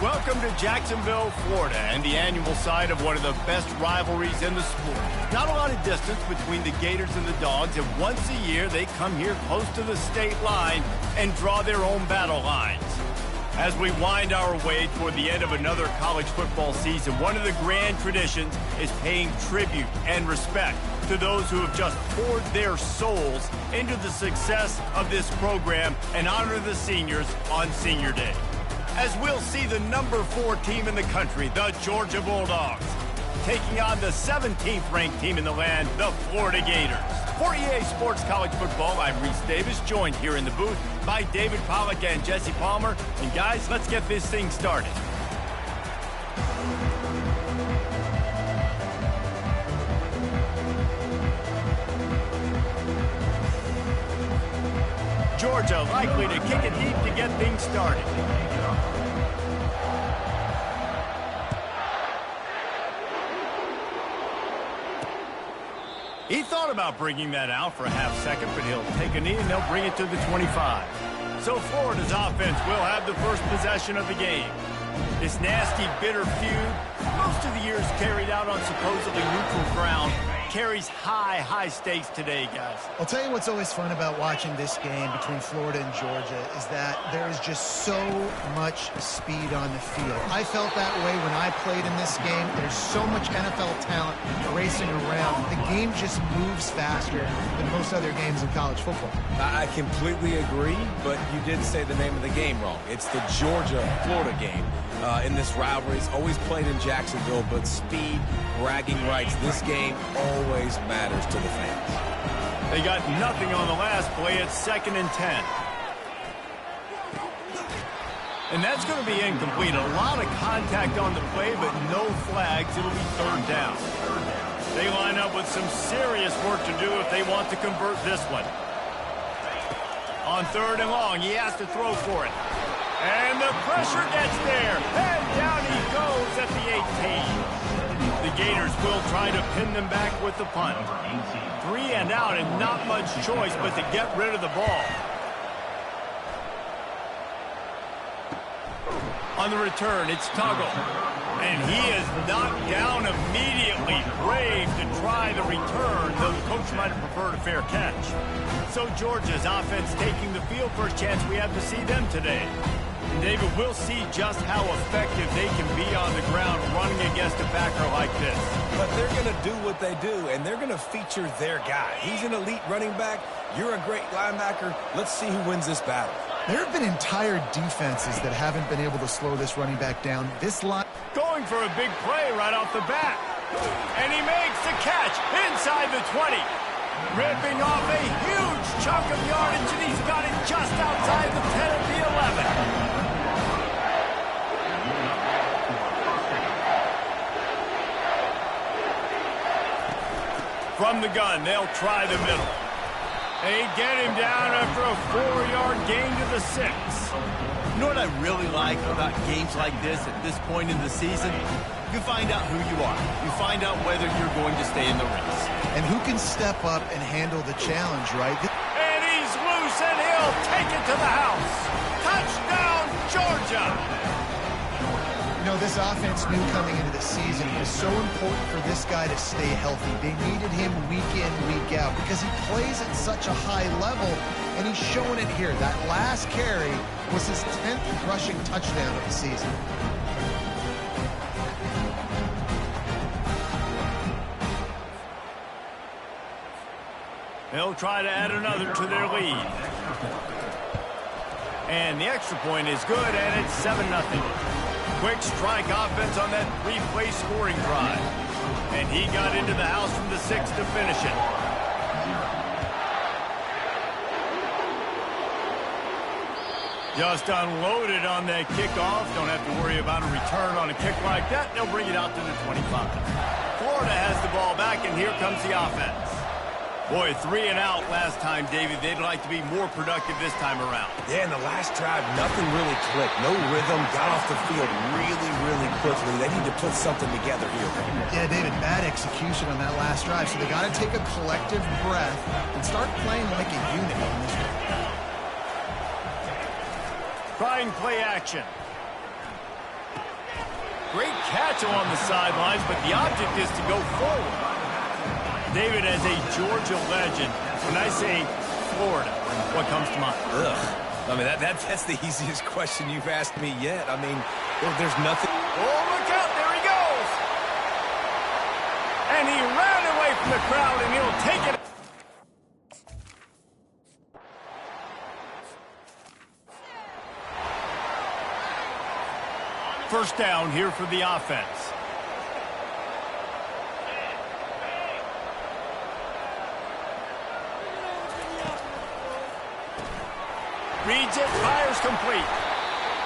Welcome to Jacksonville, Florida, and the annual site of one of the best rivalries in the sport. Not a lot of distance between the Gators and the Dogs, and once a year they come here close to the state line and draw their own battle lines. As we wind our way toward the end of another college football season, one of the grand traditions is paying tribute and respect to those who have just poured their souls into the success of this program and honor the seniors on Senior Day. As we'll see the number 4 team in the country, the Georgia Bulldogs, taking on the 17th ranked team in the land, the Florida Gators. For EA Sports College Football, I'm Reese Davis, joined here in the booth by David Pollack and Jesse Palmer. And guys, let's get this thing started. Georgia likely to kick it deep to get things started. He thought about bringing that out for a half second, but he'll take a knee and they'll bring it to the 25. So Florida's offense will have the first possession of the game. This nasty, bitter feud, most of the years carried out on supposedly neutral ground, carries high stakes today, guys. I'll tell you what's always fun about watching this game between Florida and Georgia is that there is just so much speed on the field. I felt that way when I played in this game. There's so much NFL talent racing around. The game just moves faster than most other games in college football. I completely agree, but you did say the name of the game wrong. It's the Georgia-Florida game. In this rivalry, it's always played in Jacksonville, but speed, bragging rights, this game always matters to the fans. They got nothing on the last play. It's 2nd and 10. And that's going to be incomplete. A lot of contact on the play, but no flags. It'll be 3rd down. They line up with some serious work to do if they want to convert this one. On 3rd and long, he has to throw for it. And the pressure gets there. And down he goes at the 18. The Gators will try to pin them back with the punt. 3 and out and not much choice but to get rid of the ball. On the return, it's Tuggle. And he is knocked down immediately. Brave to try the return, though the coach might have preferred a fair catch. So Georgia's offense taking the field. First chance we have to see them today. And David, we'll see just how effective they can be on the ground running against a backer like this. But they're going to do what they do, and they're going to feature their guy. He's an elite running back. You're a great linebacker. Let's see who wins this battle. There have been entire defenses that haven't been able to slow this running back down. This line going for a big play right off the bat. And he makes the catch inside the 20. Ripping off a huge chunk of yardage, and he's got it just outside the 10 of the 11. From the gun, they'll try the middle. They get him down after a 4-yard gain to the 6. You know what I really like about games like this at this point in the season? You find out who you are. You find out whether you're going to stay in the race. and who can step up and handle the challenge, right? And he's loose, and he'll take it to the house. Touchdown, Georgia! You know, this offense knew coming into the season it was so important for this guy to stay healthy. They needed him week in, week out because he plays at such a high level, and he's showing it here. That last carry was his 10th rushing touchdown of the season. They'll try to add another to their lead. And the extra point is good, and it's 7-0. Quick strike offense on that three-play scoring drive. And he got into the house from the 6 to finish it. Just unloaded on that kickoff. Don't have to worry about a return on a kick like that. They'll bring it out to the 25. Florida has the ball back, and here comes the offense. Boy, 3 and out last time, David. They'd like to be more productive this time around. Yeah, in the last drive, nothing really clicked. No rhythm, got off the field really quickly. They need to put something together here. Yeah, David, bad execution on that last drive, so they got to take a collective breath and start playing like a unit on this one. Trying play action. Great catch along the sidelines, but the object is to go forward. David, as a Georgia legend, when I say Florida, what comes to mind? Ugh. I mean, that's the easiest question you've asked me yet. I mean, there's nothing. Oh, look out. There he goes. And he ran away from the crowd, and he'll take it. First down here for the offense. Reads it, fires complete.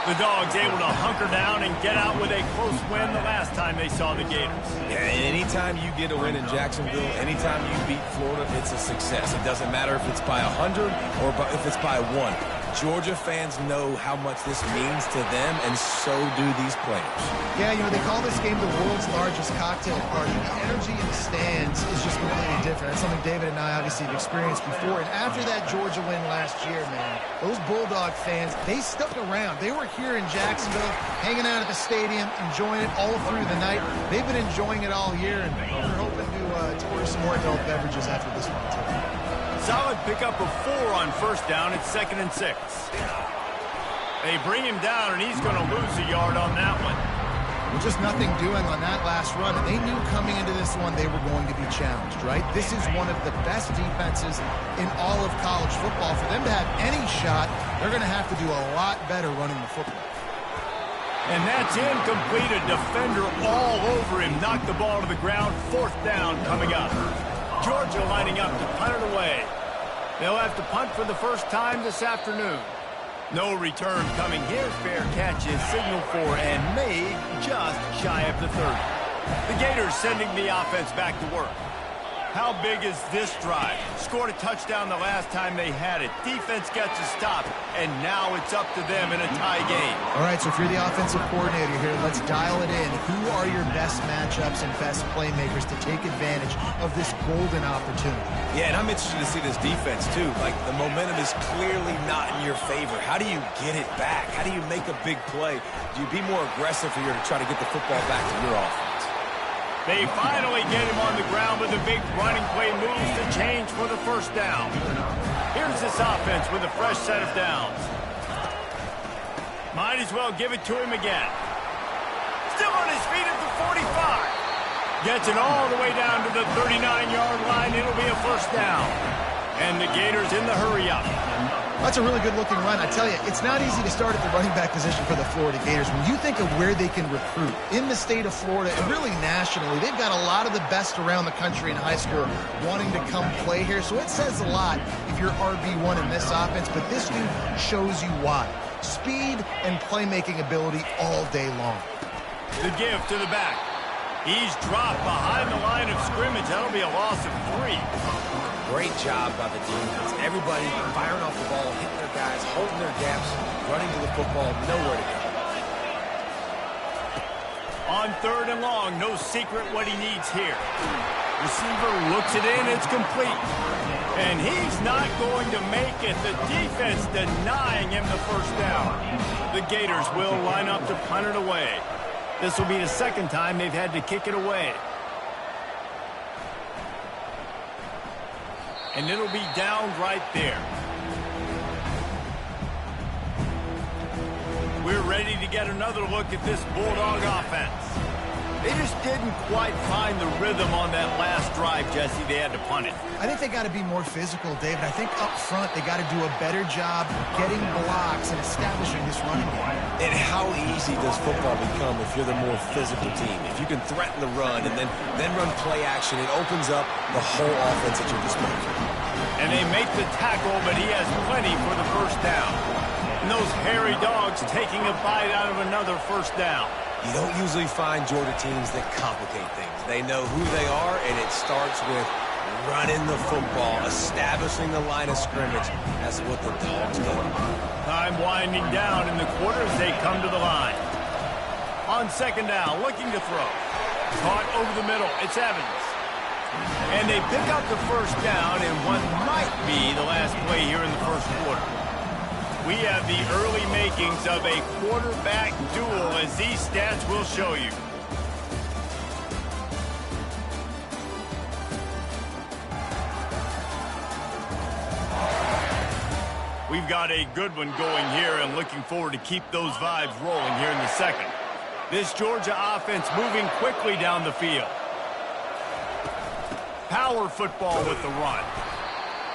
The Dogs able to hunker down and get out with a close win the last time they saw the Gators. Yeah, anytime you get a win in Jacksonville, anytime you beat Florida, it's a success. It doesn't matter if it's by 100 or if it's by 1. Georgia fans know how much this means to them, and so do these players. Yeah, you know, they call this game the world's largest cocktail party. The energy in the stands is just completely different. That's something David and I obviously have experienced before. And after that Georgia win last year, man, those Bulldog fans, they stuck around. They were here in Jacksonville, hanging out at the stadium, enjoying it all through the night. They've been enjoying it all year, and we're hoping to order some more adult beverages after this one, too. Solid pickup of 4 on first down. It's 2nd and 6. They bring him down, and he's going to lose a yard on that one. Well, just nothing doing on that last run, and they knew coming into this one they were going to be challenged, right? This is one of the best defenses in all of college football. For them to have any shot, they're going to have to do a lot better running the football. And that's incomplete. A defender all over him. Knocked the ball to the ground. 4th down coming up. Georgia lining up to punt it away. They'll have to punt for the first time this afternoon. No return coming here. Fair catch is signaled for and made just shy of the 30. The Gators sending the offense back to work. How big is this drive? Scored a touchdown the last time they had it. Defense gets a stop, and now it's up to them in a tie game. All right, so if you're the offensive coordinator here, let's dial it in. Who are your best matchups and best playmakers to take advantage of this golden opportunity? Yeah, and I'm interested to see this defense, too. Like, the momentum is clearly not in your favor. How do you get it back? How do you make a big play? Do you be more aggressive here to try to get the football back to your offense? They finally get him on the ground with a big running play moves to change for the first down. Here's this offense with a fresh set of downs. Might as well give it to him again. Still on his feet at the 45. Gets it all the way down to the 39-yard line. It'll be a first down. And the Gators in the hurry-up. That's a really good-looking run. I tell you, it's not easy to start at the running back position for the Florida Gators. When you think of where they can recruit in the state of Florida and really nationally, they've got a lot of the best around the country in high school wanting to come play here. So it says a lot if you're RB1 in this offense, but this dude shows you why. Speed and playmaking ability all day long. The give to the back. He's dropped behind the line of scrimmage. That'll be a loss of 3. Great job by the defense. Everybody firing off the ball, hitting their guys, holding their gaps, running to the football, nowhere to go. On 3rd and long, no secret what he needs here. Receiver looks it in, it's complete. And he's not going to make it. The defense denying him the first down. The Gators will line up to punt it away. This will be the 2nd time they've had to kick it away. And it'll be down right there. We're ready to get another look at this Bulldog offense. They just didn't quite find the rhythm on that last drive, Jesse. They had to punt it. I think they got to be more physical, David. I think up front they got to do a better job getting blocks and establishing this running game. And how easy does football become if you're the more physical team? If you can threaten the run and then run play action, it opens up the whole offense at your disposal. And they make the tackle, but he has plenty for the first down. And those hairy Dogs taking a bite out of another first down. You don't usually find Georgia teams that complicate things. They know who they are, and it starts with running the football, establishing the line of scrimmage. That's what the Dogs do. Time winding down in the quarter as they come to the line. On 2nd down, looking to throw. Caught over the middle. It's Evans. And they pick up the first down in what might be the last play here in the first quarter. we have the early makings of a quarterback duel, as these stats will show you. We've got a good one going here, and looking forward to keep those vibes rolling here in the second. This Georgia offense moving quickly down the field. Power football with the run.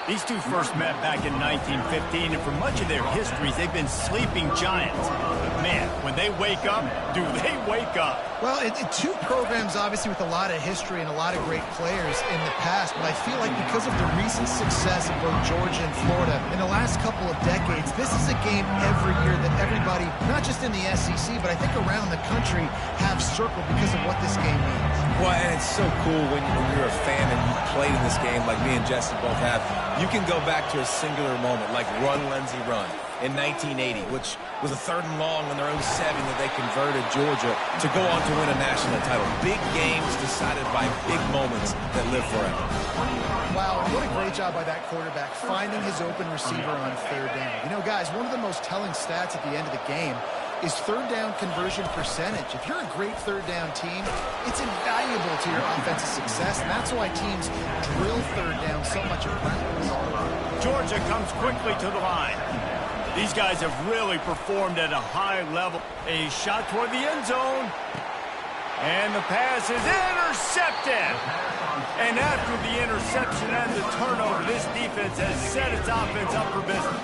These two first met back in 1915, and for much of their histories, they've been sleeping giants. But man, when they wake up, do they wake up? Well, two programs, obviously, with a lot of history and a lot of great players in the past, but I feel like because of the recent success of both Georgia and Florida in the last couple of decades, this is a game every year that everybody, not just in the SEC, but I think around the country, have circled because of what this game means. Well, and it's so cool when you're a fan and you played in this game like me and Jesse both have. You can go back to a singular moment like Run, Lindsey, Run in 1980, which was a 3rd and long on their own 7 that they converted Georgia to go on to win a national title. Big games decided by big moments that live forever. Wow, what a great job by that quarterback, finding his open receiver on 3rd down. You know, guys, one of the most telling stats at the end of the game is 3rd down conversion percentage. If you're a great 3rd down team, it's invaluable to your offensive success, and that's why teams drill 3rd down so much in practice. Georgia comes quickly to the line. These guys have really performed at a high level. A shot toward the end zone. And the pass is intercepted. And after the interception and the turnover, this defense has set its offense up for business.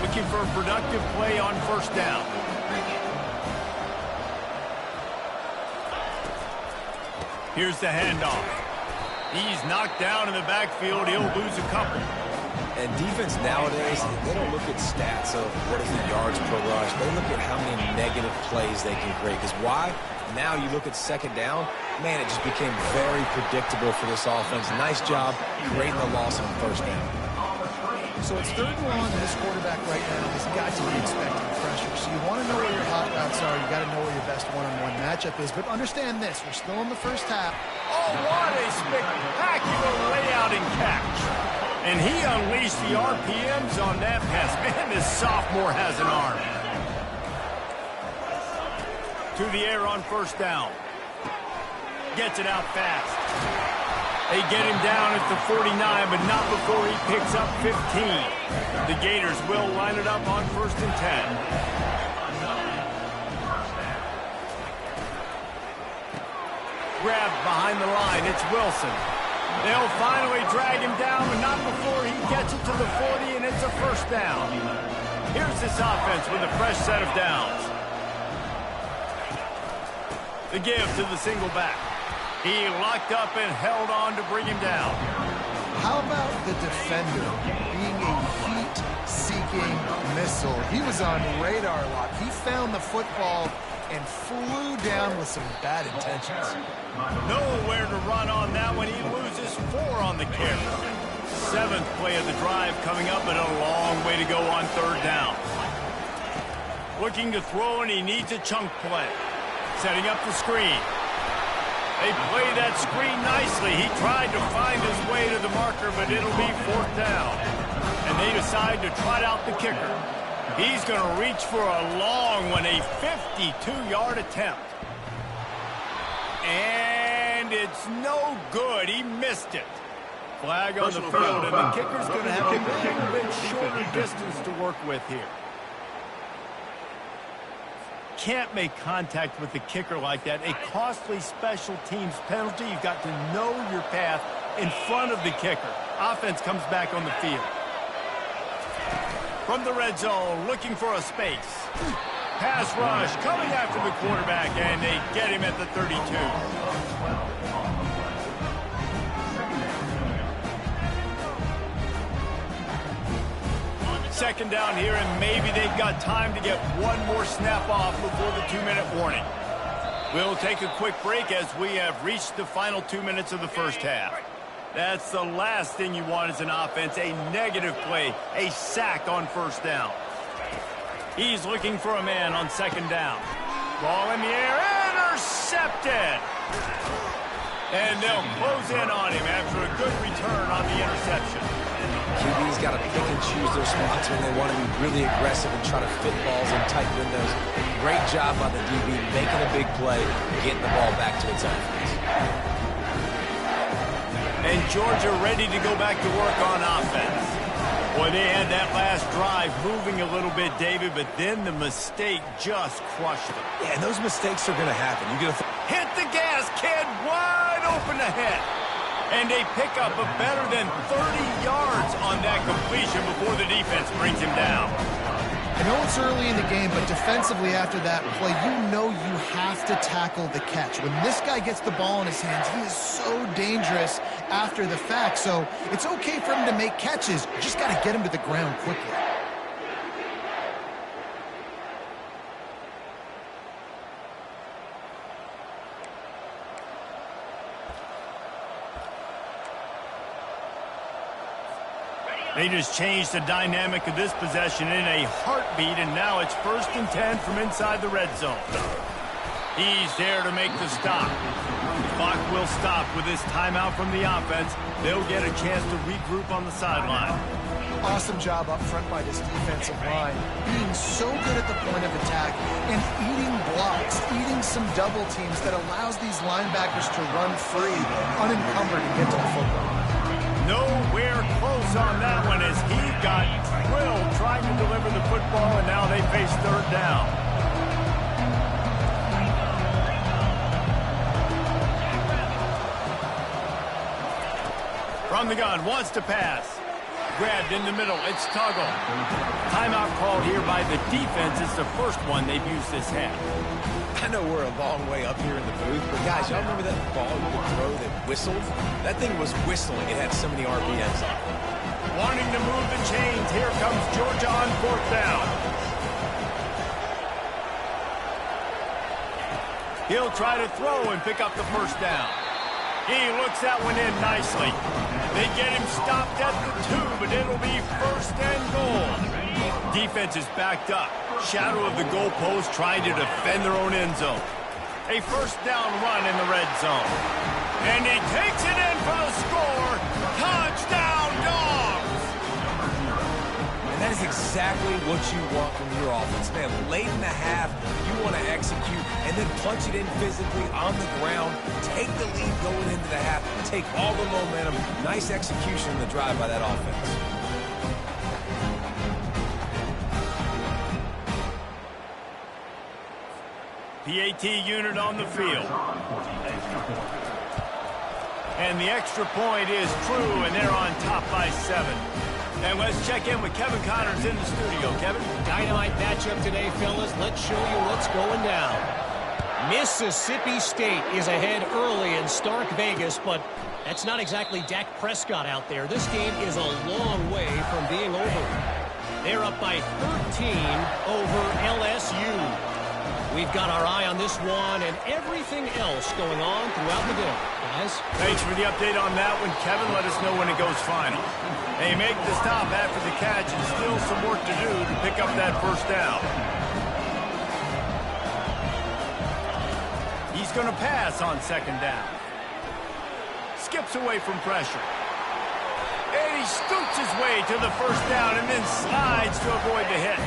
Looking for a productive play on 1st down. Here's the handoff. He's knocked down in the backfield. He'll lose a couple. And defense nowadays, they don't look at stats of what is the yards per rush. They look at how many negative plays they can create. Because why? Now you look at 2nd down, man, it just became very predictable for this offense. Nice job creating the loss on 1st down. So it's 3rd and long, and this quarterback right now has got to be expecting pressure. So you want to know where your hot routes are. You got to know where your best one-on-one matchup is. But understand this, we're still in the first half. Oh, what a spectacular layout and catch. And he unleashed the RPMs on that pass. Man, this sophomore has an arm. To the air on 1st down. Gets it out fast. They get him down at the 49, but not before he picks up 15. The Gators will line it up on 1st and 10. Grabbed behind the line. It's Wilson. They'll finally drag him down, but not before he gets it to the 40, and it's a 1st down. Here's this offense with a fresh set of downs. The give to the single back. He locked up and held on to bring him down. How about the defender being a heat-seeking missile? He was on radar lock. He found the football and flew down with some bad intentions. Nowhere to run on that one. He loses 4 on the carry. 7th play of the drive coming up, but a long way to go on 3rd down. Looking to throw, and he needs a chunk play. Setting up the screen. They play that screen nicely. He tried to find his way to the marker, but it'll be 4th down. And they decide to trot out the kicker. He's going to reach for a long one, a 52-yard attempt. And it's no good. He missed it. Flag on the field, and the kicker's going to have a little bit shorter distance to work with here. Can't make contact with the kicker like that. A costly special teams penalty. You've got to know your path in front of the kicker. Offense comes back on the field. From the red zone, looking for a space. Pass rush, coming after the quarterback, and they get him at the 32. 2nd down here, and maybe they've got time to get one more snap off before the 2-minute warning. We'll take a quick break as we have reached the final 2 minutes of the 1st half. That's the last thing you want as an offense, a negative play, a sack on 1st down. He's looking for a man on 2nd down. Ball in the air, intercepted! And they'll close in on him after a good return on the interception. QB's got to pick and choose their spots when they want to be really aggressive and try to fit balls in tight windows. Great job by the DB making a big play, getting the ball back to its offense. And Georgia ready to go back to work on offense. Boy, they had that last drive moving a little bit, David, but then the mistake just crushed them. Yeah, and those mistakes are going to happen. You get hit the gas, kid, wide open ahead. And they pick up a better than 30 yards on that completion before the defense brings him down. I know it's early in the game, but defensively after that play, you know you have to tackle the catch. When this guy gets the ball in his hands, he is so dangerous after the fact. So it's okay for him to make catches. You just got to get him to the ground quickly. They just changed the dynamic of this possession in a heartbeat, and now it's 1st and 10 from inside the red zone. He's there to make the stop. The clock will stop with this timeout from the offense. They'll get a chance to regroup on the sideline. Awesome job up front by this defensive line, being so good at the point of attack and eating blocks, eating some double teams that allows these linebackers to run free, unencumbered, and get to the football. Nowhere close on that one as he got drilled trying to deliver the football, and now they face 3rd down. From the gun, wants to pass. Grabbed in the middle, it's Tuggle. Timeout called here by the defense. It's the first one they've used this half. I know we're a long way up here in the booth, but guys, y'all remember that ball you could throw that whistled? That thing was whistling. It had so many RPMs on it. Wanting to move the chains. Here comes Georgia on 4th down. He'll try to throw and pick up the 1st down. He looks that one in nicely. They get him stopped at the 2, but it'll be 1st and goal. Defense is backed up. Shadow of the goalpost trying to defend their own end zone. A 1st down run in the red zone. And he takes it in for the score. Touchdown, Dogs! And that is exactly what you want from your offense, man. Late in the half, you want to execute and then punch it in physically on the ground. Take the lead going into the half. Take all the momentum. Nice execution in the drive by that offense. PAT unit on the field. And the extra point is true, and they're on top by 7. And let's check in with Kevin Connors in the studio. Kevin? Dynamite matchup today, fellas. Let's show you what's going down. Mississippi State is ahead early in Stark Vegas, but that's not exactly Dak Prescott out there. This game is a long way from being over. They're up by 13 over LSU. We've got our eye on this one and everything else going on throughout the day. Guys? Thanks for the update on that one, Kevin. Let us know when it goes final. They make the stop after the catch and still some work to do to pick up that 1st down. He's going to pass on 2nd down. Skips away from pressure. And he scoots his way to the 1st down and then slides to avoid the hit.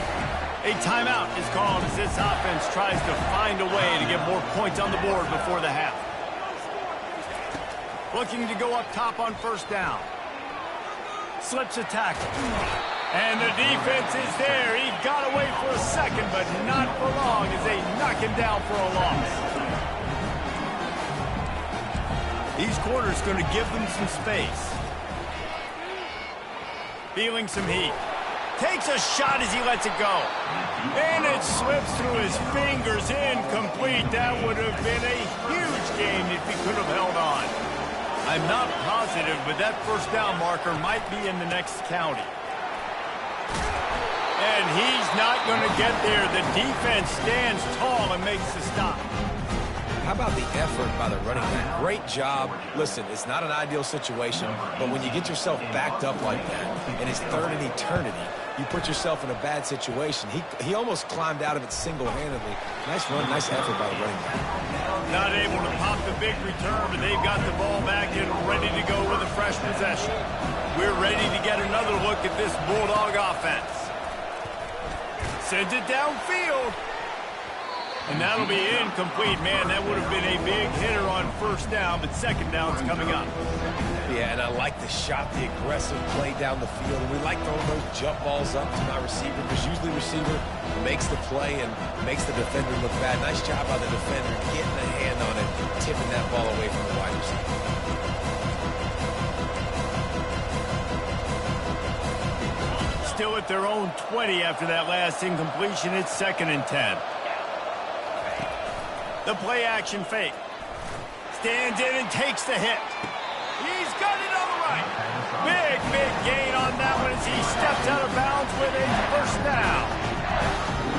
A timeout is called as this offense tries to find a way to get more points on the board before the half. Looking to go up top on 1st down. Slips a tackle. And the defense is there. He got away for a second, but not for long as they knock him down for a loss. These corners going to give them some space. Feeling some heat. Takes a shot as he lets it go. And it slips through his fingers, incomplete. That would have been a huge game if he could have held on. I'm not positive, but that 1st down marker might be in the next county. And he's not going to get there. The defense stands tall and makes the stop. How about the effort by the running back? Great job. Listen, it's not an ideal situation, but when you get yourself backed up like that, and it's third in eternity, you put yourself in a bad situation. He almost climbed out of it single-handedly. Nice run, nice effort by the running back. Not able to pop the big return, but they've got the ball back and ready to go with a fresh possession. We're ready to get another look at this Bulldog offense. Sends it downfield. And that'll be incomplete. Man, that would have been a big hitter on first down, but second down's coming up. Yeah, and I like the shot, the aggressive play down the field. And we like throwing those jump balls up to my receiver, because usually the receiver makes the play and makes the defender look bad. Nice job by the defender getting a hand on it, tipping that ball away from the wide receiver. Still at their own 20 after that last incompletion. It's 2nd and 10. The play action fake. Stands in and takes the hit. He's got it on the right. Big gain on that one as he steps out of bounds with a first down.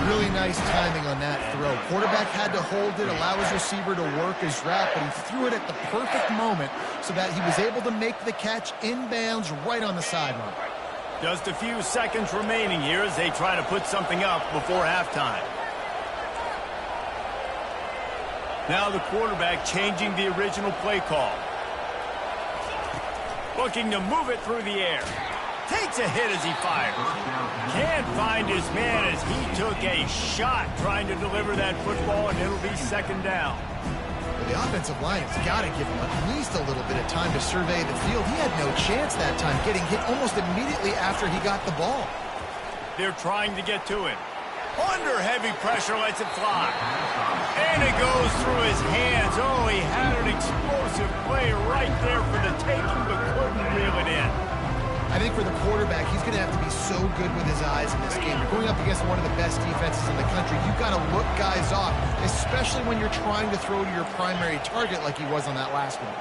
Really nice timing on that throw. Quarterback had to hold it, allow his receiver to work his route, but he threw it at the perfect moment so that he was able to make the catch inbounds right on the sideline. Just a few seconds remaining here as they try to put something up before halftime. Now the quarterback changing the original play call. Looking to move it through the air. Takes a hit as he fires. Can't find his man as he took a shot trying to deliver that football, and it'll be second down. Well, the offensive line has got to give him at least a little bit of time to survey the field. He had no chance that time, getting hit almost immediately after he got the ball. They're trying to get to him. Under heavy pressure, lets it fly. And it goes through his hands. Oh, he had an explosive play right there for the taking, but couldn't reel it in. I think for the quarterback, he's going to have to be so good with his eyes in this game. You're going up against one of the best defenses in the country. You've got to look guys off, especially when you're trying to throw to your primary target like he was on that last one.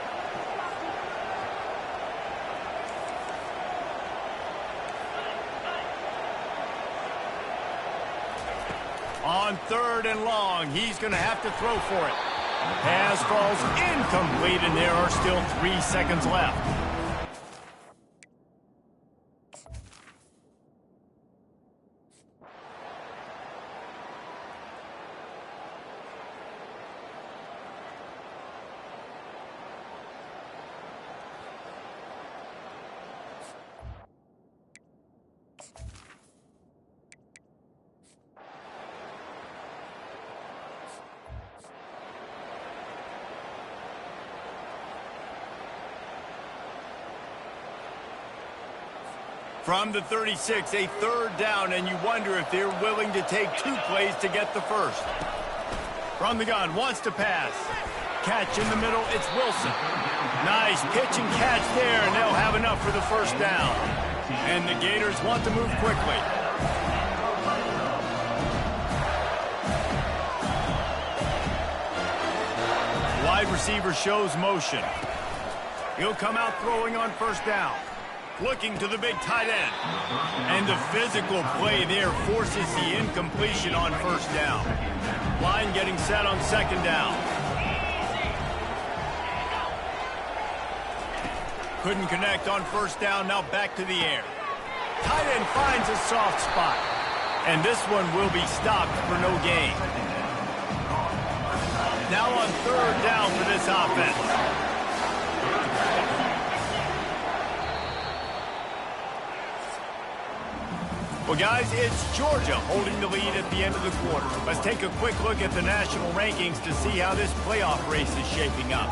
On 3rd and long, he's going to have to throw for it. Pass falls incomplete, and there are still 3 seconds left. From the 36, a 3rd down, and you wonder if they're willing to take 2 plays to get the first. From the gun, wants to pass. Catch in the middle, it's Wilson. Nice pitch and catch there, and they'll have enough for the first down. And the Gators want to move quickly. Wide receiver shows motion. He'll come out throwing on first down. Looking to the big tight end. And the physical play there forces the incompletion on first down. Line getting set on 2nd down. Couldn't connect on first down, now back to the air. Tight end finds a soft spot. And this one will be stopped for no gain. Now on 3rd down for this offense. Well, guys, it's Georgia holding the lead at the end of the quarter. Let's take a quick look at the national rankings to see how this playoff race is shaping up.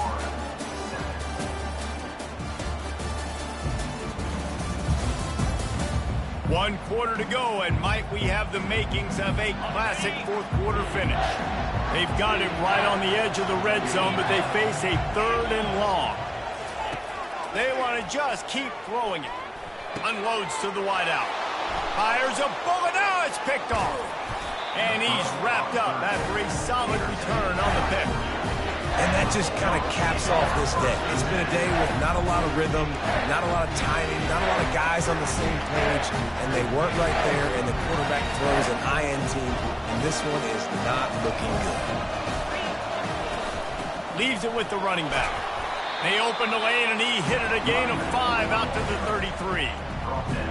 One quarter to go, and might we have the makings of a classic 4th quarter finish. They've got it right on the edge of the red zone, but they face a 3rd and long. They want to just keep throwing it. Unloads to the wideout. Fires a bullet. Now it's picked off. And he's wrapped up after a solid return on the pick. And that just kind of caps off this day. It's been a day with not a lot of rhythm, not a lot of timing, not a lot of guys on the same page, and they weren't right there, and the quarterback throws an INT, and this one is not looking good. Leaves it with the running back. They open the lane, and he hit it a gain of 5 out to the 33.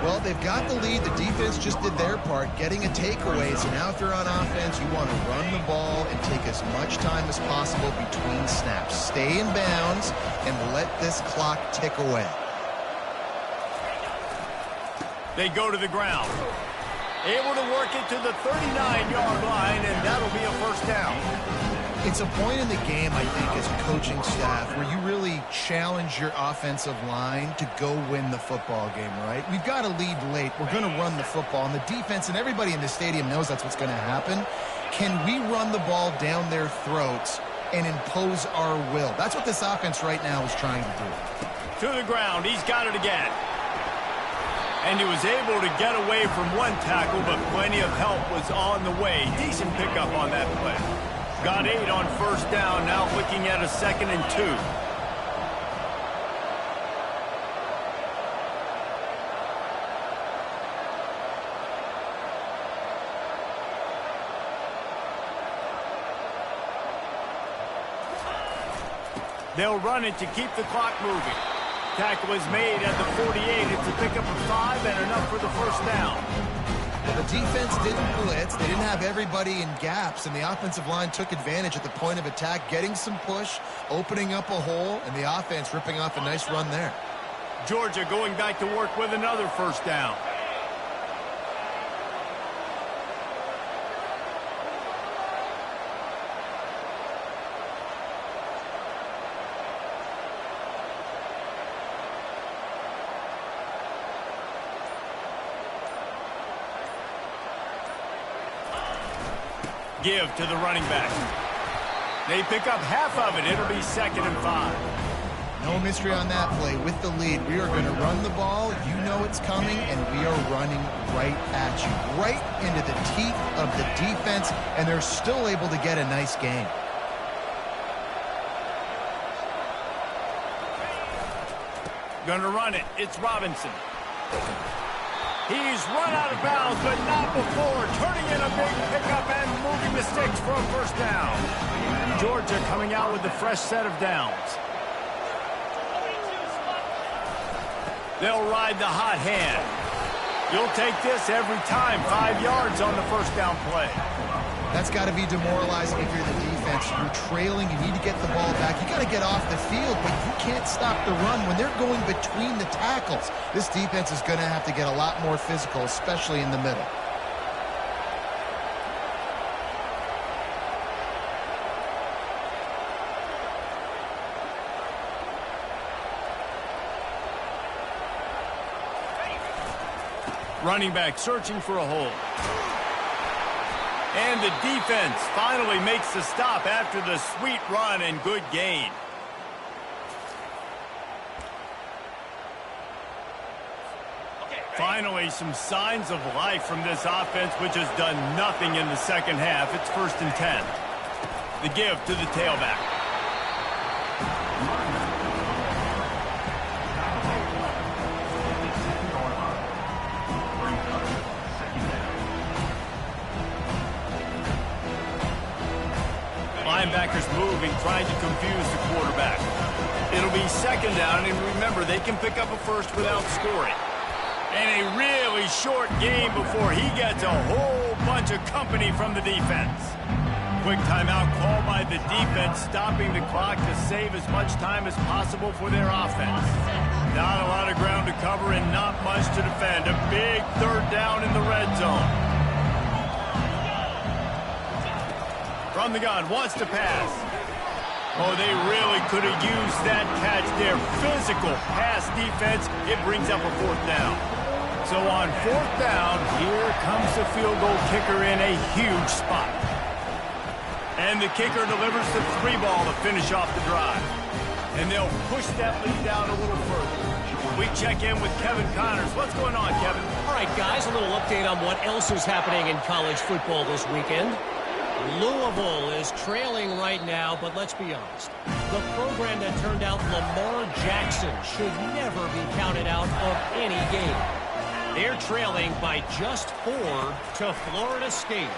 Well, they've got the lead. The defense just did their part, getting a takeaway. So now if you're on offense, you want to run the ball and take as much time as possible between snaps. Stay in bounds and let this clock tick away. They go to the ground. Able to work it to the 39-yard line, and that'll be a first down. It's a point in the game, I think, as a coaching staff where you really challenge your offensive line to go win the football game, right? We've got to lead late. We're going to run the football, and the defense and everybody in the stadium knows that's what's going to happen. Can we run the ball down their throats and impose our will? That's what this offense right now is trying to do. To the ground. He's got it again. And he was able to get away from one tackle, but plenty of help was on the way. Decent pickup on that play. Got 8 on first down, now looking at a 2nd and 2. They'll run it to keep the clock moving. Tackle is made at the 48. It's a pickup of 5 and enough for the first down. The defense didn't blitz. They didn't have everybody in gaps, and the offensive line took advantage at the point of attack, getting some push, opening up a hole, and the offense ripping off a nice run there. Georgia going back to work with another first down. Give to the running back. They pick up half of it. It'll be 2nd and 5. No mystery on that play. With the lead, we are going to run the ball. You know it's coming, and we are running right at you, right into the teeth of the defense, and they're still able to get a nice gain. Gonna run it. It's Robinson. He's run out of bounds, but not before. Turning in a big pickup and moving the sticks for a first down. Georgia coming out with a fresh set of downs. They'll ride the hot hand. You'll take this every time. 5 yards on the first down play. That's got to be demoralizing if you're the defense. You're trailing. You need to get the ball back. You got to get off the field, but you can't stop the run when they're going between the tackles. This defense is going to have to get a lot more physical, especially in the middle. Running back searching for a hole. And the defense finally makes the stop after the sweet run and good gain. Finally, some signs of life from this offense, which has done nothing in the second half. It's 1st and 10. The give to the tailback. Linebackers moving, trying to confuse the quarterback. It'll be 2nd down, and remember, they can pick up a first without scoring. And a really short game before he gets a whole bunch of company from the defense. Quick timeout called by the defense, stopping the clock to save as much time as possible for their offense. Not a lot of ground to cover and not much to defend. A big 3rd down in the red zone. From the gun, wants to pass. Oh, they really could have used that catch there. Physical pass defense. It brings up a 4th down. So on 4th down, here comes the field goal kicker in a huge spot. And the kicker delivers the 3 ball to finish off the drive. And they'll push that lead down a little further. We check in with Kevin Connors. What's going on, Kevin? All right, guys, a little update on what else is happening in college football this weekend. Louisville is trailing right now, but let's be honest. The program that turned out Lamar Jackson should never be counted out of any game. They're trailing by just 4 to Florida State.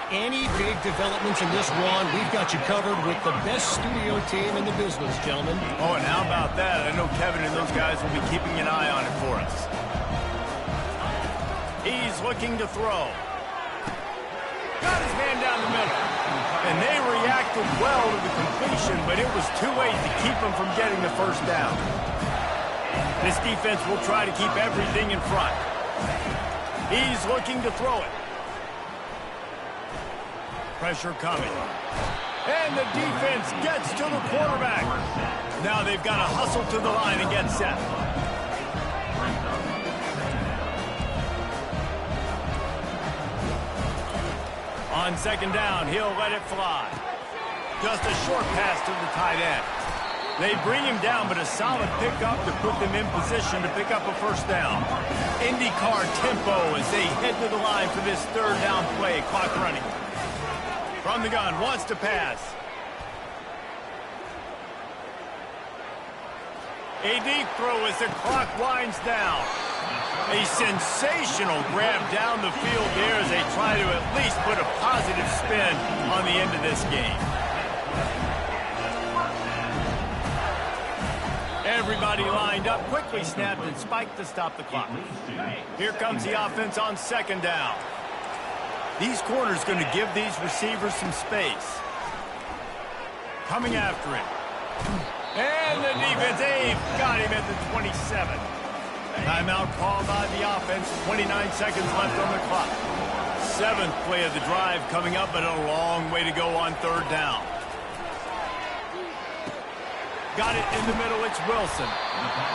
Any big developments in this one, we've got you covered with the best studio team in the business, gentlemen. Oh, and how about that? I know Kevin and those guys will be keeping an eye on it for us. He's looking to throw. Got his man down the middle. And they reacted well to the completion, but it was too late to keep them from getting the first down. This defense will try to keep everything in front. He's looking to throw it. Pressure coming. And the defense gets to the quarterback. Now they've got to hustle to the line and get set. On second down, he'll let it fly. Just a short pass to the tight end. They bring him down, but a solid pickup to put them in position to pick up a first down. IndyCar tempo as they head to the line for this third down play. Clock running. From the gun, wants to pass. A deep throw as the clock winds down. A sensational grab down the field there as they try to at least put a positive spin on the end of this game. Everybody lined up, quickly snapped and spiked to stop the clock. Here comes the offense on second down. These corners going to give these receivers some space. Coming after it. And the defense, they've got him at the 27. Timeout called by the offense. 29 seconds left on the clock. 7th play of the drive coming up, but a long way to go on third down. Got it in the middle, it's Wilson.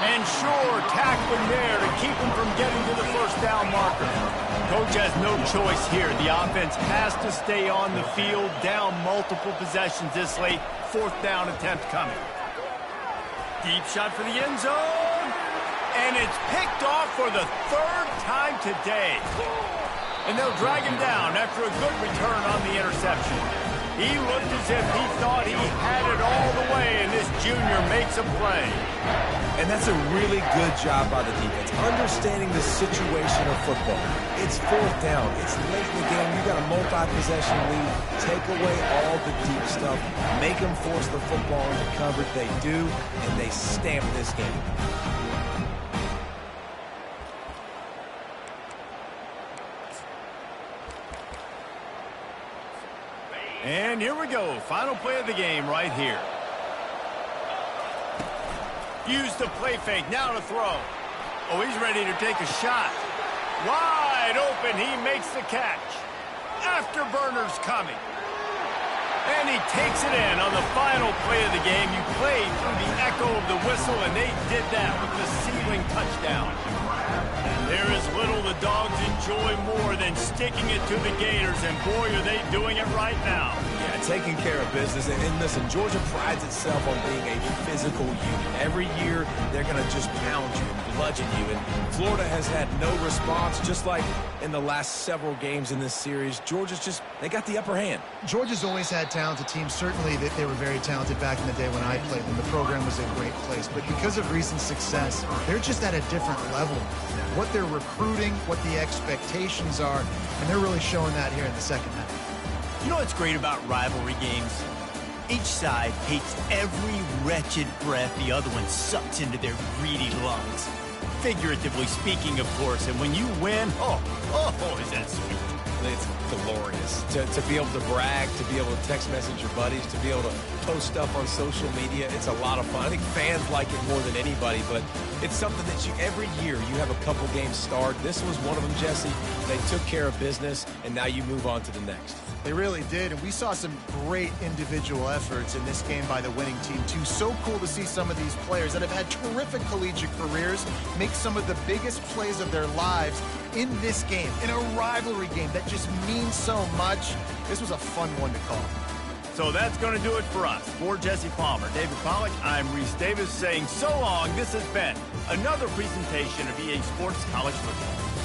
And Shore tackling there to keep him from getting to the first down marker. Coach has no choice here. The offense has to stay on the field, down multiple possessions this late. 4th down attempt coming. Deep shot for the end zone. And it's picked off for the 3rd time today. And they'll drag him down after a good return on the interception. He looked as if he thought he had it all the way, and this junior makes a play. And that's a really good job by the defense, understanding the situation of football. It's 4th down. It's late in the game. You got a multi-possession lead. Take away all the deep stuff. Make them force the football into coverage. They do, and they stamp this game. And here we go. Final play of the game right here. Use the play fake. Now to throw. Oh, he's ready to take a shot. Wide open. He makes the catch. Afterburner's coming. And he takes it in on the final play of the game. You played through the echo of the whistle, and they did that with the ceiling touchdown. There is little the Dogs enjoy more than sticking it to the Gators, and boy, are they doing it right now. Yeah, taking care of business. And listen, Georgia prides itself on being a physical unit. Every year, they're going to just pound you and bludgeon you. And Florida has had no response, just like in the last several games in this series. Georgia's just, they got the upper hand. Georgia's always had talented teams. Certainly, they were very talented back in the day when I played them. The program was a great place. But because of recent success, they're just at a different level. What they're recruiting, what the expectations are, and they're really showing that here in the second half. You know what's great about rivalry games? Each side hates every wretched breath the other one sucks into their greedy lungs. Figuratively speaking, of course, and when you win, oh, is that sweet. It's glorious to be able to brag, to be able to text message your buddies, to be able to post stuff on social media. It's a lot of fun. I think fans like it more than anybody, but it's something that you every year you have a couple games start. This was one of them, Jesse. They took care of business, and now you move on to the next. They really did, and we saw some great individual efforts in this game by the winning team, too. So cool to see some of these players that have had terrific collegiate careers make some of the biggest plays of their lives in this game, in a rivalry game that just means so much. This was a fun one to call. So that's going to do it for us. For Jesse Palmer, David Pollack, I'm Reese Davis saying so long. This has been another presentation of EA Sports College Football.